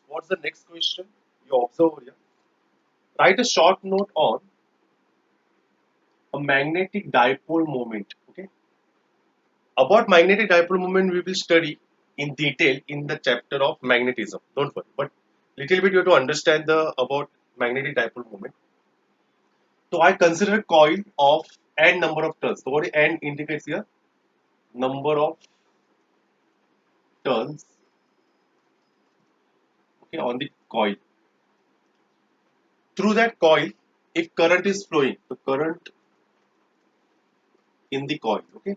What's the next question? You observe over here. Write a short note on a magnetic dipole moment. Okay. About magnetic dipole moment, we will study in detail in the chapter of magnetism. Don't worry. But little bit you have to understand the about magnetic dipole moment. So I consider a coil of n number of turns. So what n indicates here? Number of turns. Okay, on the coil. Through that coil, if current is flowing, the current in the coil. Okay.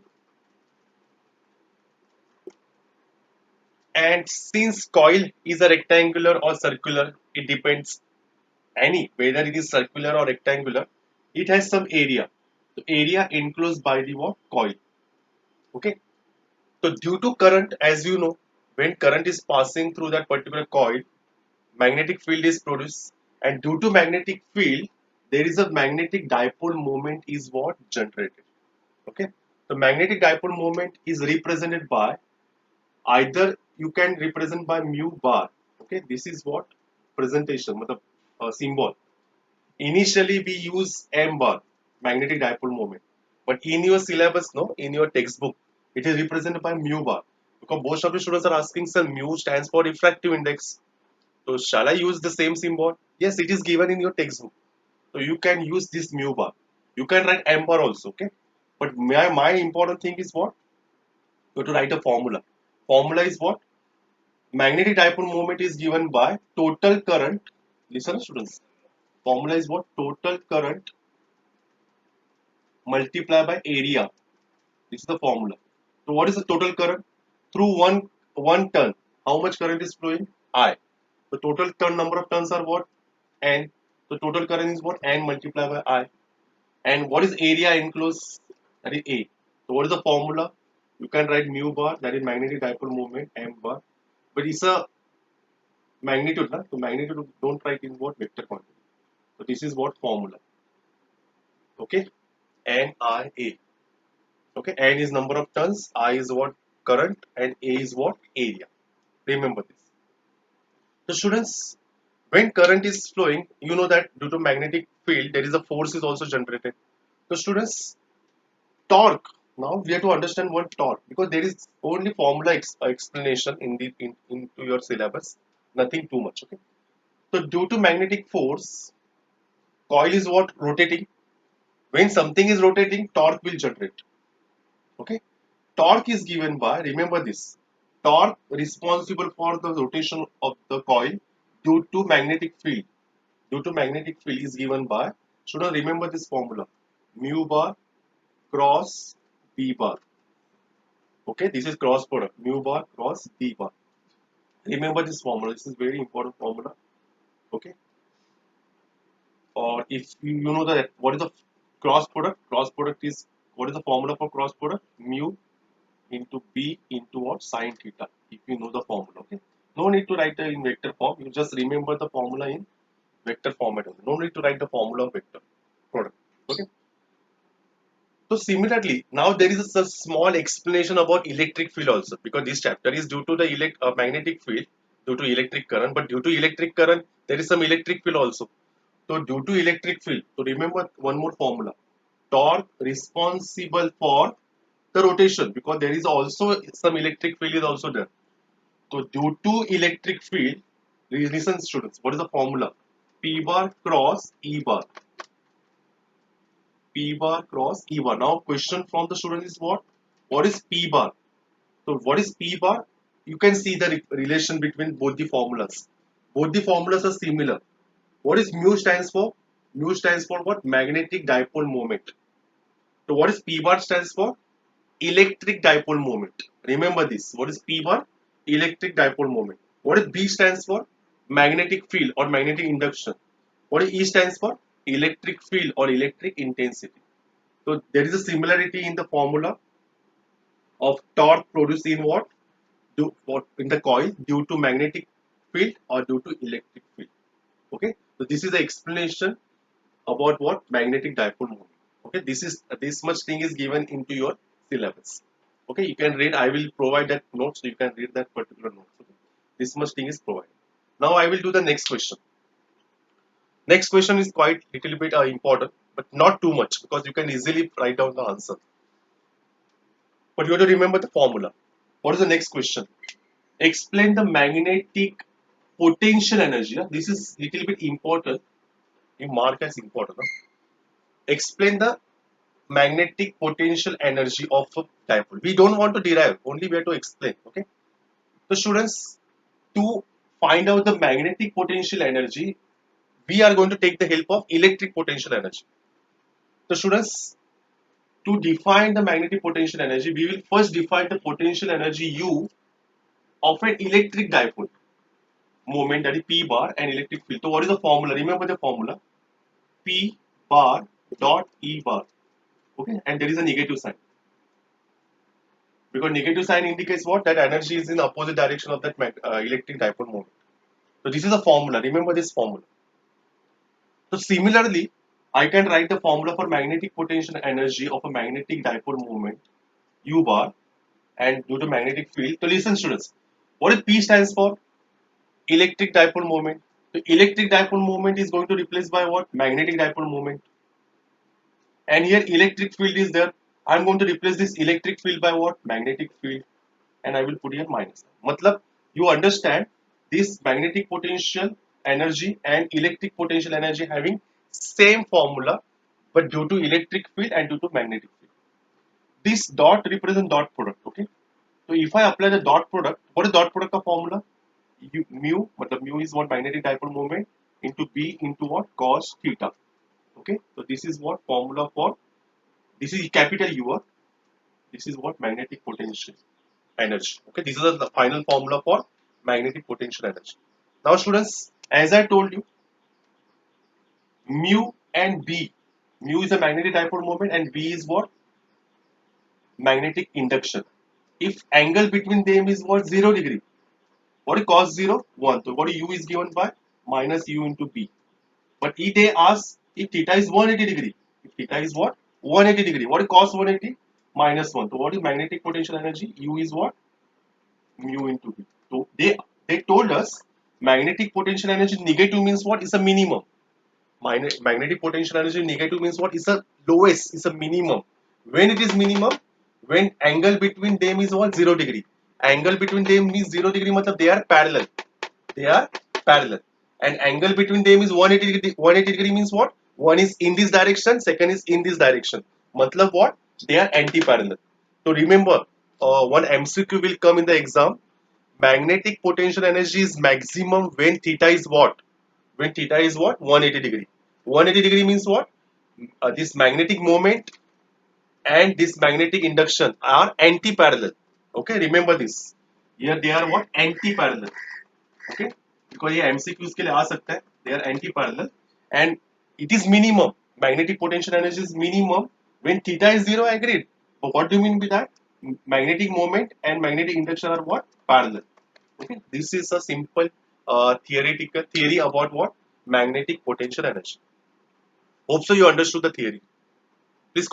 And since coil is a rectangular or circular, it depends any whether it is circular or rectangular. It has some area. The area enclosed by the what coil. Okay. So due to current, as you know, when current is passing through that particular coil, magnetic field is produced, and due to magnetic field, there is a magnetic dipole moment is what generated. Okay. The magnetic dipole moment is represented by either you can represent by mu bar. Okay, this is what presentation matlab, symbol. Initially we use m bar, magnetic dipole moment, but in your syllabus, no, in your textbook, it is represented by mu bar, because most of the students are asking, sir, mu stands for refractive index, so shall I use the same symbol? Yes, it is given in your textbook, so you can use this mu bar. You can write m bar also. Okay, but my important thing is what you have to write a formula. Formula is what? Magnetic dipole moment is given by total current. Listen, students. Formula is what? Total current multiplied by area. This is the formula. So what is the total current? Through one turn, how much current is flowing? I. The total turn number of turns are what? N. The total current is what? N multiplied by I. And what is area enclosed? That is A. So what is the formula? You can write mu bar, that is magnetic dipole moment, M bar. But it's a magnitude, na? So magnitude don't write in what? Vector quantity. So this is what formula. Okay, NIA. Okay, N is number of turns, I is what current, and A is what area. Remember this. So students, when current is flowing, you know that due to magnetic field, there is a force is also generated. So students, torque. Now we have to understand what torque, because there is only formula explanation in the into your syllabus. Nothing too much. Okay. So due to magnetic force, coil is what rotating. When something is rotating, torque will generate. Okay, torque is given by, remember this, torque responsible for the rotation of the coil due to magnetic field. Due to magnetic field is given by, should I remember this formula? Mu bar cross B bar. Okay, this is cross product. Mu bar cross B bar. Remember this formula. This is very important formula. Okay, or if you know that what is the cross product? Cross product is, what is the formula for cross product? Mu into B into what? Sine theta. If you know the formula, okay. No need to write it in vector form. You just remember the formula in vector format only. No need to write the formula of vector product. Okay. So similarly, now there is a small explanation about electric field also, because this chapter is due to the magnetic field, due to electric current. But due to electric current, there is some electric field also. So due to electric field, so remember one more formula: torque responsible for the rotation, because there is also some electric field is also there. So due to electric field, listen students, what is the formula? P bar cross E bar. P bar cross E bar. Now question from the student is what? What is P bar? So what is P bar? You can see the relation between both the formulas. Both the formulas are similar. What is mu stands for? Mu stands for what? Magnetic dipole moment. So what is P bar stands for? Electric dipole moment. Remember this. What is P bar? Electric dipole moment. What is B stands for? Magnetic field or magnetic induction. What is E stands for? Electric field or electric intensity. So there is a similarity in the formula of torque produced in what? What in the coil due to magnetic field or due to electric field. Okay. So this is the explanation about what magnetic dipole moment. Okay, this much thing is given into your syllabus. Okay, you can read. I will provide that note, so you can read that particular note. Okay? This much thing is provided. Now I will do the next question. Next question is quite little bit important, but not too much because you can easily write down the answer. But you have to remember the formula. What is the next question? Explain the magnetic potential energy. This is little bit important. You mark as important. Explain the magnetic potential energy of a dipole. We don't want to derive, only we have to explain. Okay. So students, to find out the magnetic potential energy, we are going to take the help of electric potential energy. So students, to define the magnetic potential energy, we will first define the potential energy U of an electric dipole moment, that is P bar, and electric field. So what is the formula? Remember the formula. P bar dot E bar. Okay, and there is a negative sign. Because negative sign indicates what? That energy is in the opposite direction of that electric dipole moment. So this is a formula. Remember this formula. So similarly, I can write the formula for magnetic potential energy of a magnetic dipole moment U bar and due to magnetic field. So listen students, what is P stands for? Electric dipole moment. So electric dipole moment is going to replace by what? Magnetic dipole moment. And here electric field is there. I'm going to replace this electric field by what? Magnetic field. And I will put here minus. Matlab, you understand this magnetic potential energy and electric potential energy having same formula, but due to electric field and due to magnetic field. This dot represent dot product. Okay. So if I apply the dot product, what is dot product of formula? Mu, mu is what? Magnetic dipole moment into B into what? Cos theta. Okay. So this is what formula for, this is capital U. This is what? Magnetic potential energy. Okay, this is the final formula for magnetic potential energy. Now students, as I told you, mu and B. Mu is a magnetic dipole moment and B is what? Magnetic induction. If angle between them is what? 0 degree. What is cos 0? 1. So what is U is given by minus U into B. But if they ask if theta is 180 degree. If theta is what? 180 degree. What is cos 180? Minus 1. So what is magnetic potential energy? U is what? Mu into B. So they told us magnetic potential energy negative means what? Is a minimum. Magnetic potential energy negative means what? Is a lowest, is a minimum. When it is minimum? When angle between them is what? 0 degree. Angle between them means 0 degree, matlab they are parallel. They are parallel. And angle between them is 180 degree. 180 degree means what? One is in this direction, second is in this direction. Matlab what? They are anti-parallel. So remember, one MCQ will come in the exam. Magnetic potential energy is maximum when theta is what? When theta is what? 180 degree. 180 degree means what? This magnetic moment and this magnetic induction are anti-parallel. Okay, remember this. Here they are what? Anti-parallel. Okay, because ये MCQs के लिए आ सकता है. They are anti-parallel and it is minimum. Magnetic potential energy is minimum when theta is 0. Agreed. But what do you mean by that? Magnetic moment and magnetic induction are what? Parallel. Okay, this is a simple theoretical theory about what? Magnetic potential energy. Hope so you understood the theory. Please